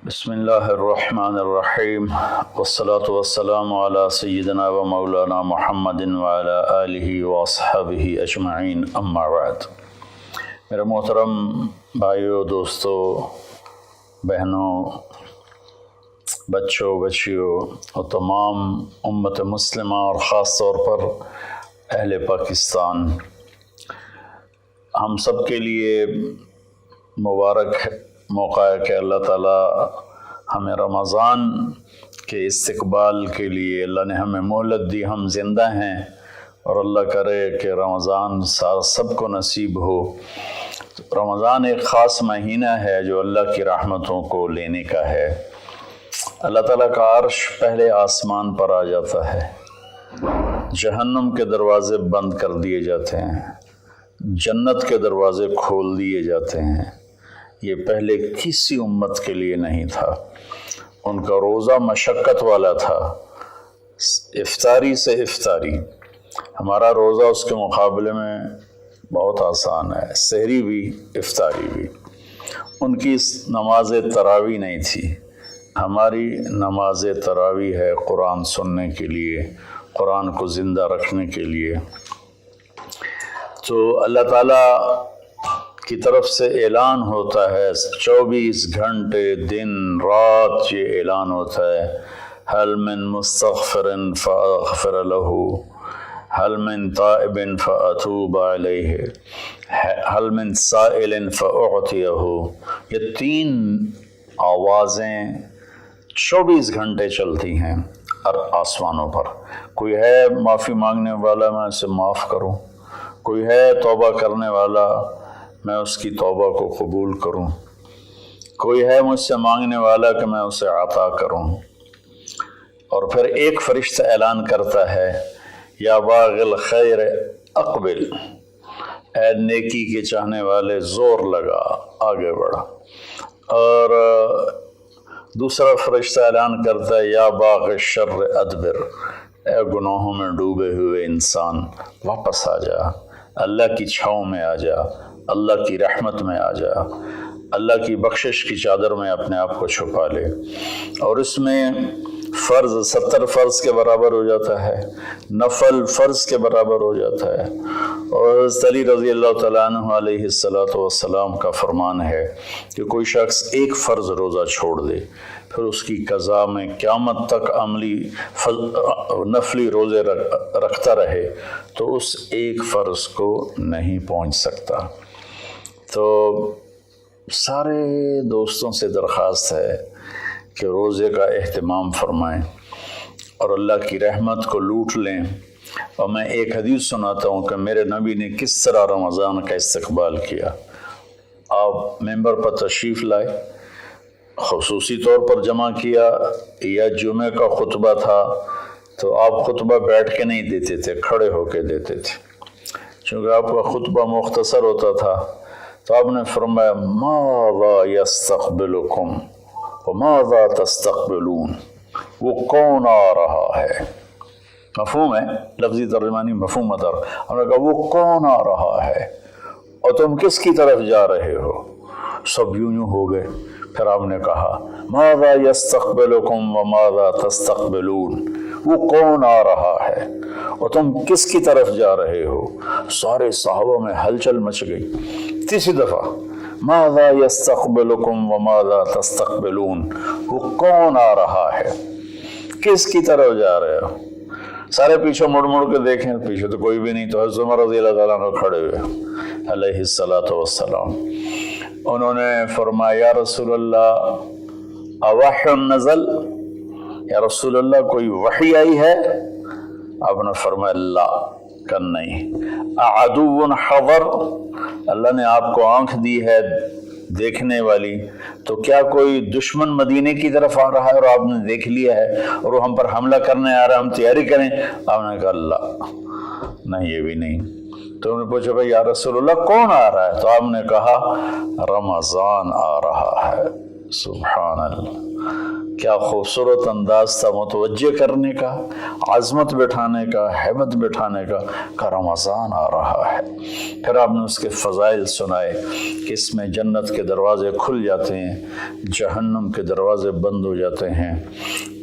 بسم اللہ الرحمن الرحیم والصلاة والسلام علی سیدنا و مولانا محمد وعلی آلہ واصحابہ اجمعین اما بعد۔ میرے محترم بھائیوں، دوستوں، بہنوں، بچوں، بچیوں اور تمام امت مسلمہ اور خاص طور پر اہل پاکستان، ہم سب کے لیے مبارک موقع ہے کہ اللہ تعالیٰ ہمیں رمضان کے استقبال کے لیے اللہ نے ہمیں مہلت دی، ہم زندہ ہیں، اور اللہ کرے کہ رمضان سب کو نصیب ہو۔ رمضان ایک خاص مہینہ ہے جو اللہ کی رحمتوں کو لینے کا ہے۔ اللہ تعالیٰ کا عرش پہلے آسمان پر آ جاتا ہے، جہنم کے دروازے بند کر دیے جاتے ہیں، جنت کے دروازے کھول دیے جاتے ہیں۔ یہ پہلے کسی امت کے لیے نہیں تھا۔ ان کا روزہ مشقت والا تھا، افطاری سے افطاری۔ ہمارا روزہ اس کے مقابلے میں بہت آسان ہے، سحری بھی افطاری بھی۔ ان کی نماز تراویح نہیں تھی، ہماری نماز تراویح ہے قرآن سننے کے لیے، قرآن کو زندہ رکھنے کے لیے۔ تو اللہ تعالیٰ کی طرف سے اعلان ہوتا ہے، 24 گھنٹے دن رات یہ اعلان ہوتا ہے، هل من مستغفر فاغفر له، هل من تائب فاتوب علیہ، هل من سائل فاعطیہ۔ یہ تین آوازیں 24 گھنٹے چلتی ہیں آسمانوں پر۔ کوئی ہے معافی مانگنے والا، میں اسے معاف کروں، کوئی ہے توبہ کرنے والا، میں اس کی توبہ کو قبول کروں، کوئی ہے مجھ سے مانگنے والا کہ میں اسے عطا کروں۔ اور پھر ایک فرشتہ اعلان کرتا ہے، یا باغ الخیر اقبل، اے نیکی کے چاہنے والے زور لگا، آگے بڑھا۔ اور دوسرا فرشتہ اعلان کرتا ہے، یا باغ الشر ادبر، اے گناہوں میں ڈوبے ہوئے انسان واپس آ جا، اللہ کی چھاؤں میں آ جا، اللہ کی رحمت میں آ جا، اللہ کی بخشش کی چادر میں اپنے آپ کو چھپا لے۔ اور اس میں فرض 70 فرض کے برابر ہو جاتا ہے، نفل فرض کے برابر ہو جاتا ہے۔ اور حضرت علی رضی اللہ تعالیٰ عنہ علیہ السلام کا فرمان ہے کہ کوئی شخص ایک فرض روزہ چھوڑ دے، پھر اس کی قضا میں قیامت تک عملی نفلی روزے رکھتا رہے تو اس ایک فرض کو نہیں پہنچ سکتا۔ تو سارے دوستوں سے درخواست ہے کہ روزے کا اہتمام فرمائیں اور اللہ کی رحمت کو لوٹ لیں۔ اور میں ایک حدیث سناتا ہوں کہ میرے نبی نے کس طرح رمضان کا استقبال کیا۔ آپ ممبر پر تشریف لائے، خصوصی طور پر جمع کیا، یا جمعہ کا خطبہ تھا تو آپ خطبہ بیٹھ کے نہیں دیتے تھے، کھڑے ہو کے دیتے تھے، چونکہ آپ کا خطبہ مختصر ہوتا تھا۔ تو آپ نے فرمایا، ماذا یستقبلکم وماذا تستقبلون، وہ کون آ رہا ہے؟ مفہوم ہے، لفظی ترجمانی مفہوم ادر۔ ہم نے کہا وہ کون آ رہا ہے اور تم کس کی طرف جا رہے ہو؟ سب یوں ہو گئے۔ پھر آپ نے کہا، ماذا یستقبلکم وماذا تستقبلون، وہ کون آ رہا ہے اور تم کس کی طرف جا رہے ہو؟ سارے صحابہ میں ہلچل مچ گئی۔ تیسری دفعہ، ماذا یستقبلکم وماذا تستقبلون، وہ کون آ رہا ہے، کس کی طرف جا رہے ہو؟ سارے پیچھے مڑ مڑ کے دیکھیں، پیچھے تو کوئی بھی نہیں۔ تو حضرت عمر رضی اللہ تعالیٰ عنہ کھڑے ہوئے علیہ السلام، انہوں نے فرمایا، یا رسول اللہ اوحی نزل، یا رسول اللہ کوئی وحی آئی ہے؟ آپ نے فرمایا، لا، کہ نہیں۔ اعدو حضر، اللہ نے آپ کو آنکھ دی ہے دیکھنے والی، تو کیا کوئی دشمن مدینے کی طرف آ رہا ہے اور آپ نے دیکھ لیا ہے اور وہ ہم پر حملہ کرنے آ رہا ہے، ہم تیاری کریں؟ آپ نے کہا، اللہ، نہیں، یہ بھی نہیں۔ تو انہوں نے پوچھا، بھائی یا رسول اللہ کون آ رہا ہے؟ تو آپ نے کہا، رمضان آ رہا ہے۔ سبحان اللہ، क्या खूबसूरत अंदाज था मुतवज्जे करने का, आज़मत बिठाने का, हैबत बिठाने का रमज़ान आ रहा है। फिर आपने उसके फ़ज़ाइल सुनाए कि इसमें जन्नत के दरवाज़े खुल जाते हैं, जहन्नम के दरवाज़े बंद हो जाते हैं,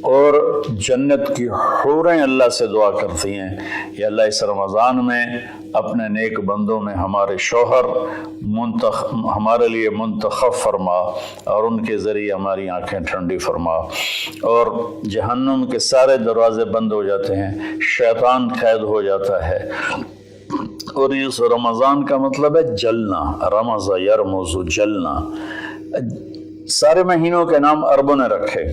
और जन्नत की हूरें अल्लाह से दुआ करती हैं, या अल्लाह इस रमज़ान में अपने नेक बंदों में हमारे शौहर हमारे लिए मुंतखब फरमा और उनके ज़रिए हमारी आंखें ठंडी फरमा। और जहन्नुम के सारे दरवाज़े बंद हो जाते हैं, शैतान कैद हो जाता है। और इस रमज़ान का मतलब है जलना, रमज़ा यरमुज़ु, जलना। सारे महीनों के नाम अरबों ने रखे,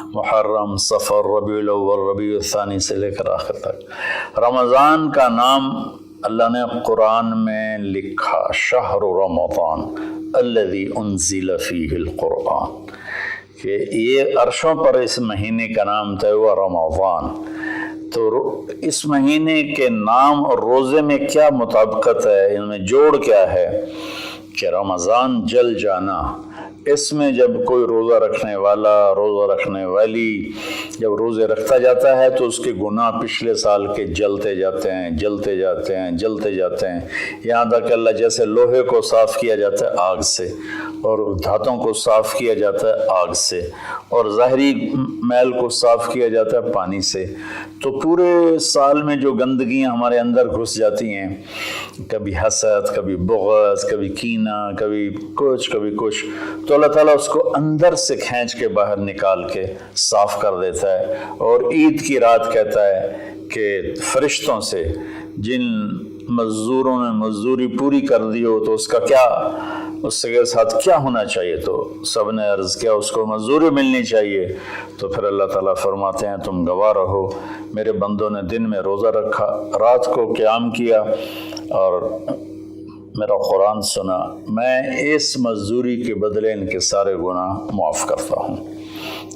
मुहर्रम, सफ़र, रबीउल अव्वल, रबीउल सानी से लेकर आखिर तक। रमज़ान का नाम अल्लाह ने कुरान में लिखा, शहरु रमज़ान अल्लज़ी उन्ज़िल फ़ीहिल कुरआन, कि ये अर्शों पर इस महीने का नाम तय हुआ रमज़ान। तो इस महीने के नाम और रोज़े में क्या मुताबिकत है, इनमें जोड़ क्या है कि रमज़ान जल जाना। इसमें जब कोई रोज़ा रखने वाला, रोज़ा रखने वाली जब रोज़े रखता जाता है तो उसके गुनाह पिछले साल के जलते जाते हैं, जलते जाते हैं, जलते जाते हैं, यहाँ तक अल्लाह जैसे लोहे को साफ़ किया जाता है आग से, और धातों को साफ़ किया जाता है आग से, और ज़ाहरी मैल को साफ़ किया जाता है पानी से। तो पूरे साल में जो गंदगियाँ हमारे अंदर घुस जाती हैं, कभी हसद, कभी बुग़्ज़, कभी कीना, कभी कुछ, तो अल्लाह ताला उसको अंदर से खींच के बाहर निकाल के साफ़ कर देता है। और ईद की रात कहता है कि फरिश्तों से जिन मज़दूरों ने मज़दूरी पूरी कर दी हो तो उसका क्या, उसके साथ क्या होना चाहिए, तो सब ने अर्ज़ किया उसको मज़दूरी मिलनी चाहिए। तो फिर अल्लाह ताला फरमाते हैं तुम गवाह रहो, मेरे बंदों ने दिन में रोज़ा रखा, रात को क़याम किया और मेरा कुरान सुना, मैं इस मज़दूरी के बदले इनके सारे गुनाह माफ़ करता हूँ।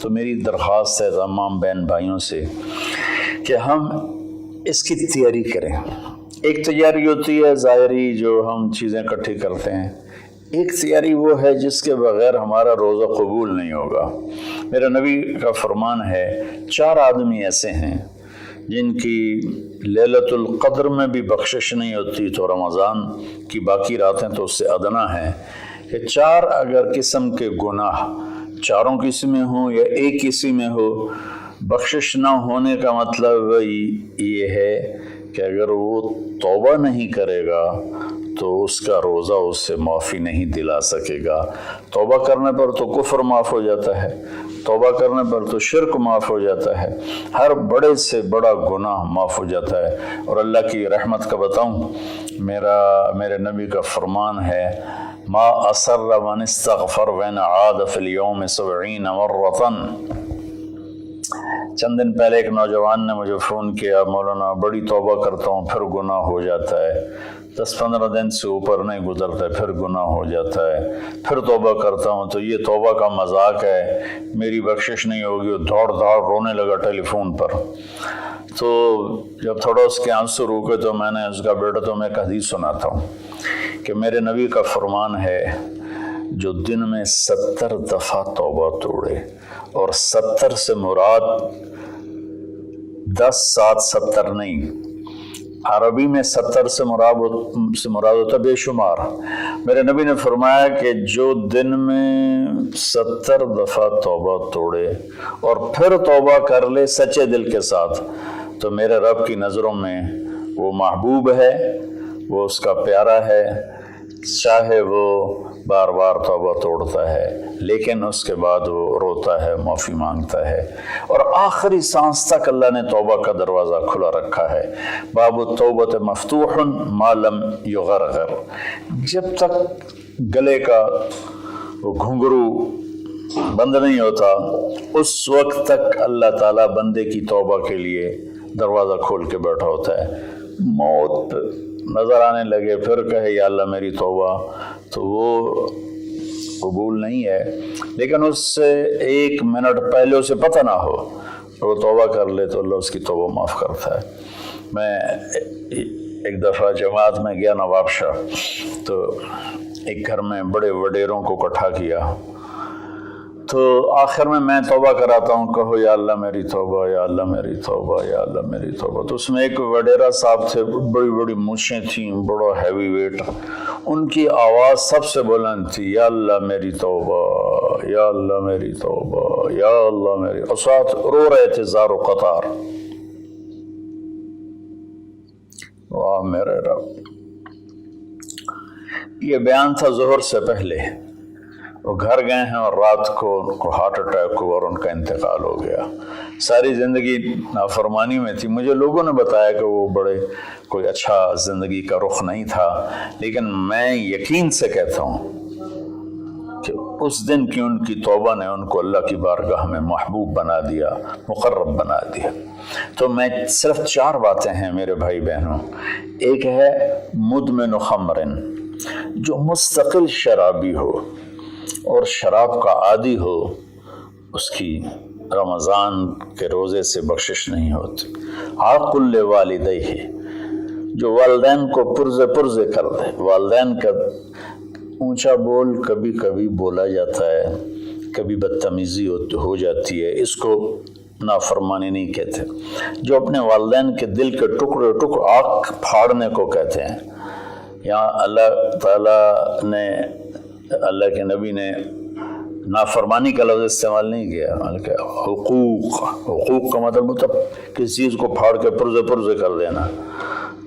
तो मेरी दरख्वास्त है तमाम बहन भाइयों से कि हम इसकी तैयारी करें। एक तैयारी होती है ज़ाहिरी, जो हम चीज़ें इकट्ठी करते हैं, एक तैयारी वो है जिसके बग़ैर हमारा रोज़ा कबूल नहीं होगा। मेरा नबी का फरमान है, 4 आदमी ऐसे हैं जिनकी लैलतुल क़द्र में भी बख्शिश नहीं होती, तो रमज़ान की बाकी रातें तो उससे अदना हैं, कि 4 अगर किस्म के गुनाह चारों किस्म में हो या एक किस्म में हो, बख्शिश ना होने का मतलब ये है कि अगर वो तौबा नहीं करेगा तो उसका रोज़ा उससे माफ़ी नहीं दिला सकेगा। तौबा करने पर तो कुफ्र माफ़ हो जाता है, तौबा करने पर तो शिर्क माफ़ हो जाता है, हर बड़े से बड़ा गुनाह माफ़ हो जाता है। और अल्लाह की रहमत का बताऊं, मेरे नबी का फरमान है, मा असर्र मन इस्तग़फ़र वन आद फ़िल यौम 70 मर्रतन। चंद दिन पहले एक नौजवान ने मुझे फ़ोन किया, मौलाना बड़ी तौबा करता हूँ फिर गुनाह हो जाता है, 10-15 दिन से ऊपर नहीं गुजरता है फिर गुनाह हो जाता है, फिर तौबा करता हूँ तो ये तौबा का मजाक है, मेरी बख्शिश नहीं होगी। वो दौड़ रोने लगा टेलीफोन पर। तो जब थोड़ा उसके आंसू रुके तो मैंने उसका, बेटा तो मैं एक हदीस सुनाता हूँ कि मेरे नबी का फरमान है, जो दिन में 70 दफ़ा तौबा तोड़े, और 70 से मुराद 10, 7, 70 नहीं, अरबी में 70 से मुराद होता बेशुमार। मेरे नबी ने फरमाया कि जो दिन में 70 दफ़ा तौबा तोड़े और फिर तौबा कर ले सच्चे दिल के साथ, तो मेरे रब की नज़रों में वो महबूब है, वो उसका प्यारा है, चाहे वो बार बार तौबा तोड़ता है लेकिन उसके बाद वो रोता है, माफ़ी मांगता है, और आखिरी सांस तक अल्लाह ने तौबा का दरवाज़ा खुला रखा है। बाबु तौबत मफ्तूहुन मा लम युगरगर, जब तक गले का वो घुंघरू बंद नहीं होता उस वक्त तक अल्लाह ताला बंदे की तौबा के लिए दरवाज़ा खोल के बैठा होता है। मौत नज़र आने लगे फिर कहे या अल्लाह मेरी तौबा, तो वो कबूल नहीं है, लेकिन उससे 1 मिनट पहले उसे पता ना हो वो तौबा कर ले तो अल्लाह उसकी तौबा माफ़ करता है। मैं एक दफ़ा जमात में गया नवाबशाह, तो एक घर में बड़े वडेरों को इकट्ठा किया, تو آخر میں توبہ کراتا ہوں، کہو یا اللہ میری توبہ، یا اللہ میری توبہ، یا اللہ میری توبہ۔ تو اس میں ایک وڈیرا صاحب تھے، بڑی بڑی مونچھیں تھیں، بڑا ہیوی ویٹ، ان کی آواز سب سے بلند تھی، یا اللہ میری توبہ، یا اللہ میری توبہ، یا اللہ میری، اور ساتھ رو رہے تھے زار و قطار۔ واہ میرے رب! یہ بیان تھا ظہر سے پہلے۔ وہ گھر گئے ہیں اور رات کو ان کو ہارٹ اٹیک ہوا اور ان کا انتقال ہو گیا۔ ساری زندگی نافرمانی میں تھی۔ مجھے لوگوں نے بتایا کہ وہ بڑے کوئی اچھا زندگی کا رخ نہیں تھا، لیکن میں یقین سے کہتا ہوں کہ اس دن کی ان کی توبہ نے ان کو اللہ کی بارگاہ میں محبوب بنا دیا، مقرب بنا دیا۔ تو میں صرف 4 باتیں ہیں میرے بھائی بہنوں۔ ایک ہے مدمن خمرن، جو مستقل شرابی ہو اور شراب کا عادی ہو، اس کی رمضان کے روزے سے بخشش نہیں ہوتی۔ عاقل لوالدیہ، جو والدین کو پرزے کر دے۔ والدین کا اونچا بول کبھی کبھی بولا جاتا ہے، کبھی بدتمیزی ہو جاتی ہے، اس کو نافرمانی نہیں کہتے۔ جو اپنے والدین کے دل کے ٹکڑے آنکھ پھاڑنے کو کہتے ہیں۔ یہاں اللہ تعالیٰ نے، اللہ کے نبی نے نافرمانی کا لفظ استعمال نہیں کیا، بلکہ حقوق کا مطلب کسی چیز کو پھاڑ کے پرزے کر دینا۔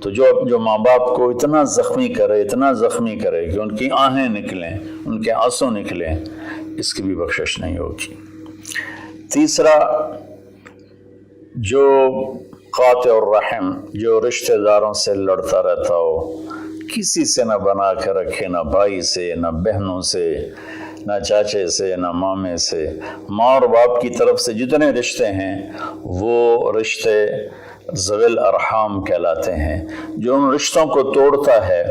تو جو ماں باپ کو اتنا زخمی کرے کہ ان کی آہیں نکلیں، ان کے آنسو نکلیں، اس کی بھی بخشش نہیں ہوگی۔ تیسرا، جو قاطع الرحم، جو رشتہ داروں سے لڑتا رہتا ہو، کسی سے نہ بنا کے رکھے، نہ بھائی سے، نہ بہنوں سے، نہ چاچے سے، نہ مامے سے۔ ماں اور باپ کی طرف سے جتنے رشتے ہیں وہ رشتے ذوی الارحام کہلاتے ہیں۔ جو ان رشتوں کو توڑتا ہے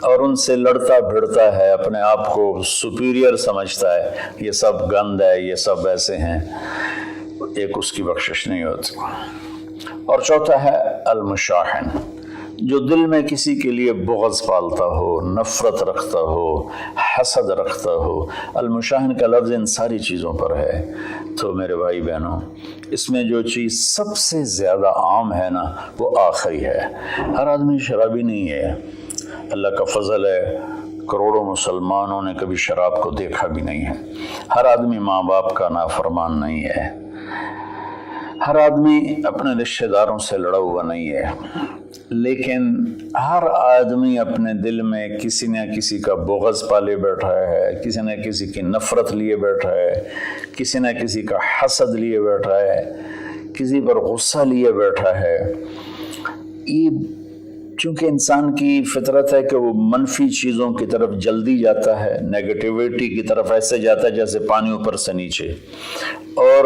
اور ان سے لڑتا بھڑتا ہے، اپنے آپ کو سپیریئر سمجھتا ہے، یہ سب گند ہے، یہ سب ایسے ہیں، ایک اس کی بخشش نہیں ہوتی۔ اور چوتھا ہے المشاحن، جو دل میں کسی کے لیے بغض پالتا ہو، نفرت رکھتا ہو، حسد رکھتا ہو۔ المشاحن کا لفظ ان ساری چیزوں پر ہے۔ تو میرے بھائی بہنوں، اس میں جو چیز سب سے زیادہ عام ہے نا، وہ آخری ہے۔ ہر آدمی شرابی نہیں ہے، اللہ کا فضل ہے، کروڑوں مسلمانوں نے کبھی شراب کو دیکھا بھی نہیں ہے۔ ہر آدمی ماں باپ کا نافرمان نہیں ہے، ہر آدمی اپنے رشتہ داروں سے لڑا ہوا نہیں ہے، لیکن ہر آدمی اپنے دل میں کسی نہ کسی کا بغض پالے بیٹھا ہے، کسی نہ کسی کی نفرت لیے بیٹھا ہے، کسی نہ کسی کا حسد لیے بیٹھا ہے، کسی پر غصہ لیے بیٹھا ہے۔ یہ چونکہ انسان کی فطرت ہے کہ وہ منفی چیزوں کی طرف جلدی جاتا ہے، نیگیٹیوٹی کی طرف ایسے جاتا ہے جیسے پانی اوپر سے نیچے، اور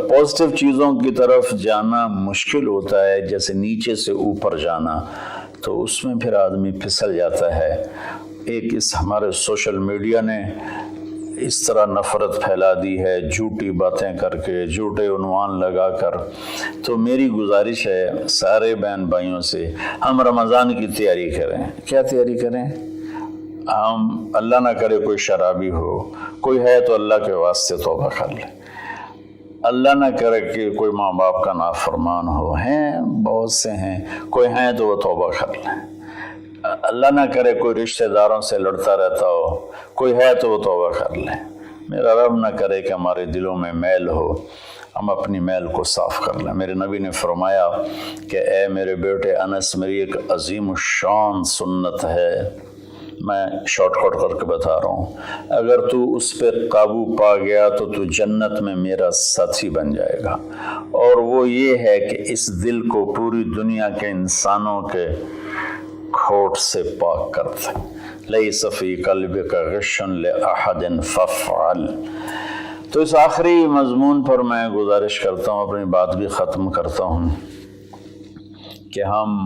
پازیٹیو چیزوں کی طرف جانا مشکل ہوتا ہے جیسے نیچے سے اوپر جانا۔ تو اس میں پھر آدمی پھسل جاتا ہے۔ ایک اس ہمارے سوشل میڈیا نے اس طرح نفرت پھیلا دی ہے، جھوٹی باتیں کر کے، جھوٹے عنوان لگا کر۔ تو میری گزارش ہے سارے بہن بھائیوں سے، ہم رمضان کی تیاری کریں۔ کیا تیاری کریں؟ ہم اللہ نہ کرے کوئی شرابی ہو، کوئی ہے تو اللہ کے واسطے توبہ کر لیں۔ اللہ نہ کرے کہ کوئی ماں باپ کا نافرمان ہو، ہیں بہت سے ہیں، کوئی ہیں تو وہ توبہ کر لیں۔ اللہ نہ کرے کوئی رشتہ داروں سے لڑتا رہتا ہو، کوئی ہے تو وہ توبہ کر لیں۔ میرا رب نہ کرے کہ ہمارے دلوں میں میل ہو، ہم اپنی میل کو صاف کر لیں۔ میرے نبی نے فرمایا کہ اے میرے بیٹے انس، میری ایک عظیم الشان سنت ہے، میں شارٹ کٹ کر کے بتا رہا ہوں، اگر تو اس پہ قابو پا گیا تو تو جنت میں میرا ساتھی بن جائے گا۔ اور وہ یہ ہے کہ اس دل کو پوری دنیا کے انسانوں کے کھوٹ سے پاک کر دے۔ لیس فی قلبک غش لأحد فافعل۔ تو اس آخری مضمون پر میں گزارش کرتا ہوں، اپنی بات بھی ختم کرتا ہوں، کہ ہم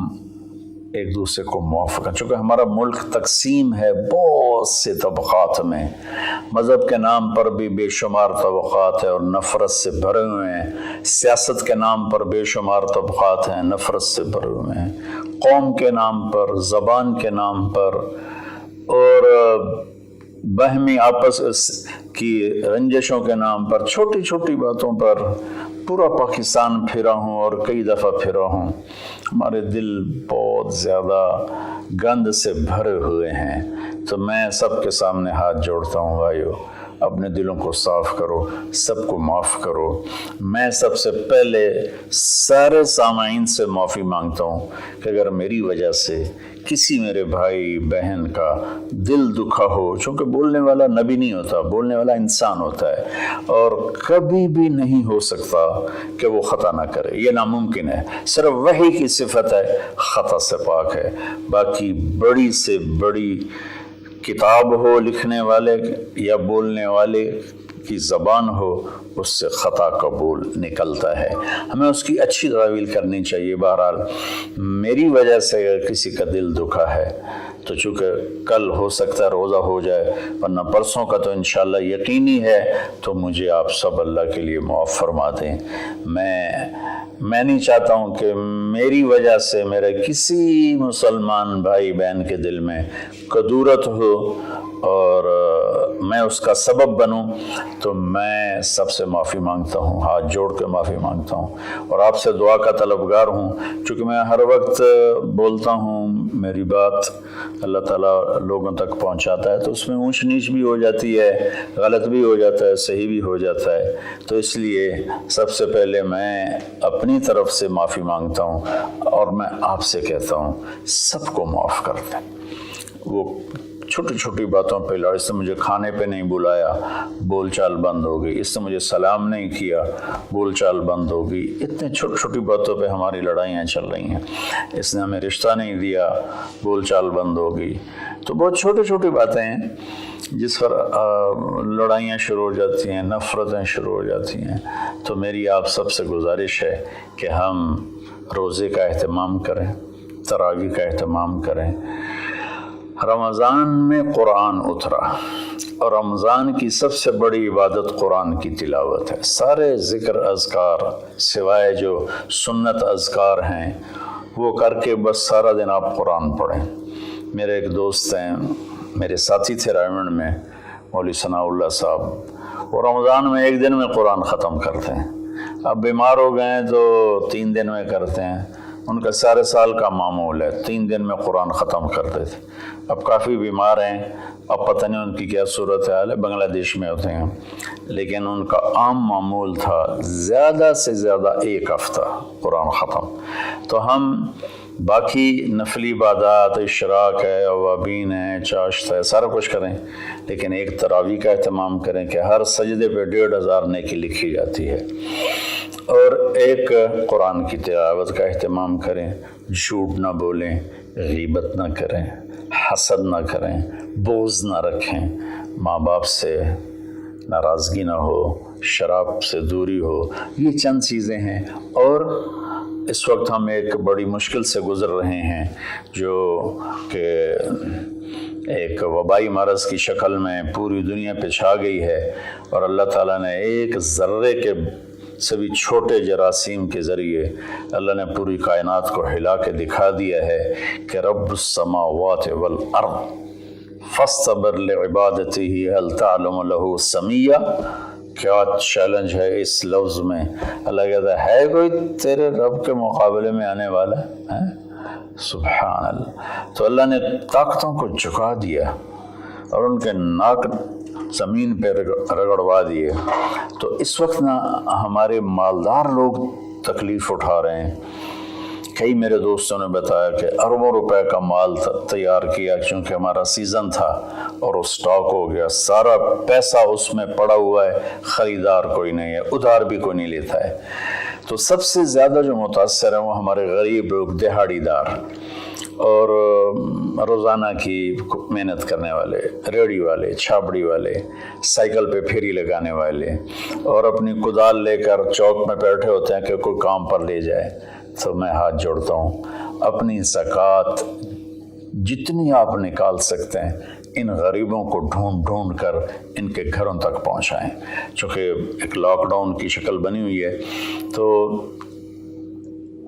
ایک دوسرے کو معاف کریں۔ چونکہ ہمارا ملک تقسیم ہے بہت سے طبقات میں، مذہب کے نام پر بھی بے شمار طبقات ہیں اور نفرت سے بھرے ہوئے ہیں، سیاست کے نام پر بے شمار طبقات ہیں، نفرت سے بھرے ہوئے ہیں، قوم کے نام پر، زبان کے نام پر، اور बहमी आपस की रंजिशों के नाम पर छोटी छोटी बातों पर पूरा पाकिस्तान फिरा हूँ और कई दफ़ा फिरा हूँ। हमारे दिल बहुत ज़्यादा गंद से भरे हुए हैं। तो मैं सबके सामने हाथ जोड़ता हूँ, भाइयों अपने दिलों को साफ़ करो, सबको माफ़ करो। मैं सबसे पहले सारे सामाईन से माफ़ी मांगता हूँ कि अगर मेरी वजह से किसी मेरे भाई बहन का दिल दुखा हो, चूँकि बोलने वाला नबी नहीं होता, बोलने वाला इंसान होता है और कभी भी नहीं हो सकता कि वो ख़ता ना करे, ये नामुमकिन है। सिर्फ वही की सिफत है, ख़ता से पाक है। बाकी बड़ी से बड़ी किताब हो लिखने वाले या बोलने वाले की ज़बान हो, उससे ख़ता कबूल निकलता है। हमें उसकी अच्छी तावील करनी चाहिए। बहरहाल मेरी वजह से अगर किसी का दिल दुखा है तो चूँकि कल हो सकता है रोज़ा हो जाए, वरना परसों का तो इंशाअल्लाह यकीनी है, तो मुझे आप सब अल्लाह के लिए माफ़ फरमा दें। मैं नहीं चाहता हूँ कि मेरी वजह से मेरे किसी मुसलमान भाई बहन के दिल में कदूरत हो और मैं उसका सबब बनूं। तो मैं सबसे माफ़ी मांगता हूँ, हाथ जोड़ के माफ़ी मांगता हूँ और आपसे दुआ का तलबगार हूँ। चूँकि मैं हर वक्त बोलता हूँ, मेरी बात अल्लाह ताला लोगों तक पहुँचाता है, तो उसमें ऊंच नीच भी हो जाती है, गलत भी हो जाता है, सही भी हो जाता है। तो इसलिए सबसे पहले मैं अपनी तरफ से माफ़ी मांगता हूँ और मैं आपसे कहता हूँ सबको माफ़ कर दें। वो छोटी छोटी बातों पे लड़, इससे मुझे खाने पे नहीं बुलाया, बोलचाल बंद हो गई, इससे मुझे सलाम नहीं किया, बोलचाल बंद हो गई। इतने छोटी छोटी बातों पे हमारी लड़ाइयाँ चल रही हैं। इसने हमें रिश्ता नहीं दिया, बोलचाल बंद हो गई। तो बहुत छोटी छोटी बातें हैं जिस पर लड़ाइयाँ शुरू हो जाती हैं, नफ़रतें शुरू हो जाती हैं। तो मेरी आप सबसे गुजारिश है कि हम रोज़े का एहतमाम करें, तरावी का एहतमाम करें। रमज़ान में कुरान उतरा और रमज़ान की सबसे बड़ी इबादत कुरान की तिलावत है। सारे ज़िक्र अज़कार सिवाय जो सुन्नत अज़कार हैं वो करके बस सारा दिन आप कुरान पढ़ें। मेरे एक दोस्त हैं, मेरे साथी थे रायमंड में, मौलवी सनाउल्लाह साहब, वो रमज़ान में एक दिन में कुरान ख़त्म करते हैं। अब बीमार हो गए तो 3 दिन में करते हैं। उनका सारे साल का मामूल है, 3 दिन में कुरान ख़त्म करते थे। अब काफ़ी बीमार हैं, अब पता नहीं उनकी क्या सूरत हाल है, बांग्लादेश में होते हैं, लेकिन उनका आम मामूल था ज़्यादा से ज़्यादा 1 हफ़्ता कुरान ख़त्म। तो हम बाकी नफली इबादत, इशराक है, अवाबीन है, चाश्त है, सारा कुछ करें, लेकिन एक तरावी का एहतमाम करें कि हर सजदे पे 1500 नेकी लिखी जाती है। और एक कुरान की तिलावत का एहतमाम करें, झूठ ना बोलें, गीबत ना करें, हसद ना करें, बोझ ना रखें, माँ बाप से नाराज़गी ना हो, शराब से दूरी हो। ये चंद चीज़ें हैं। और इस वक्त हम एक बड़ी मुश्किल से गुज़र रहे हैं जो कि एक वबाई मरज़ की शक्ल में पूरी दुनिया पे छा गई है। और अल्लाह ताला ने एक ज़र्रे के से भी छोटे जरासीम के ज़रिए अल्लाह ने पूरी कायनात को हिला के दिखा दिया है कि रब्बुस समावाति वल अर्द फस्तबिर लिइबादतिही हल तअलमु लहू समिया। क्या चैलेंज है इस लफ्ज़ में। अल्लाह कहता है कोई तेरे रब के मुकाबले में आने वाला है? सुभान अल्लाह। तो अल्लाह ने ताकतों को झुका दिया और उनके नाक ज़मीन पे रगड़वा दिए। तो इस वक्त ना हमारे मालदार लोग तकलीफ़ उठा रहे हैं। कई मेरे दोस्तों ने बताया कि अरबों रुपए का माल तैयार किया क्योंकि हमारा सीज़न था और वो स्टॉक हो गया, सारा पैसा उसमें पड़ा हुआ है, ख़रीदार कोई नहीं है, उधार भी कोई नहीं लेता है। तो सबसे ज़्यादा जो मुतासर है वो हमारे गरीब लोग, दिहाड़ीदार और रोज़ाना की मेहनत करने वाले, रेड़ी वाले, छाबड़ी वाले, साइकिल पे फेरी लगाने वाले और अपनी कुदाल लेकर चौक में बैठे होते हैं कि कोई काम पर ले जाए। तो मैं हाथ जोड़ता हूँ, अपनी ज़कात जितनी आप निकाल सकते हैं इन गरीबों को ढूंढ ढूंढ कर इनके घरों तक पहुँचाएँ। चूँकि एक लॉकडाउन की शक्ल बनी हुई है तो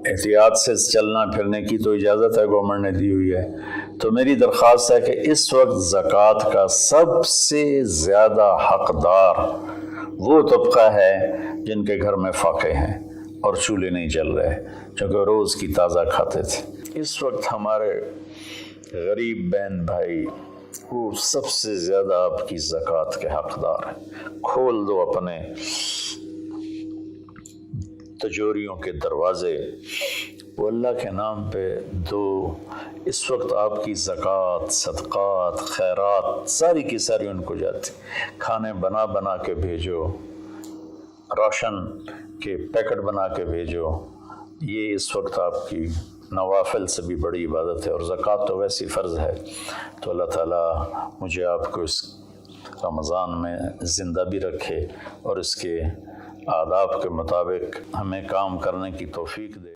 احتیاط سے چلنا پھرنے کی تو اجازت ہے، گورنمنٹ نے دی ہوئی ہے۔ تو میری درخواست ہے کہ اس وقت زکوٰۃ کا سب سے زیادہ حقدار وہ طبقہ ہے جن کے گھر میں فاقے ہیں اور چولہے نہیں جل رہے، چونکہ روز کی تازہ کھاتے تھے۔ اس وقت ہمارے غریب بہن بھائی وہ سب سے زیادہ آپ کی زکوٰۃ کے حقدار ہیں۔ کھول دو اپنے تجوریوں کے دروازے، وہ اللہ کے نام پہ دو۔ اس وقت آپ کی زکوٰۃ، صدقات، خیرات ساری کی ساری ان کو جاتی، کھانے بنا بنا کے بھیجو، راشن کے پیکٹ بنا کے بھیجو۔ یہ اس وقت آپ کی نوافل سے بھی بڑی عبادت ہے، اور زکوٰۃ تو ویسی فرض ہے۔ تو اللہ تعالیٰ مجھے آپ کو اس رمضان میں زندہ بھی رکھے اور اس کے آداب کے مطابق ہمیں کام کرنے کی توفیق دے۔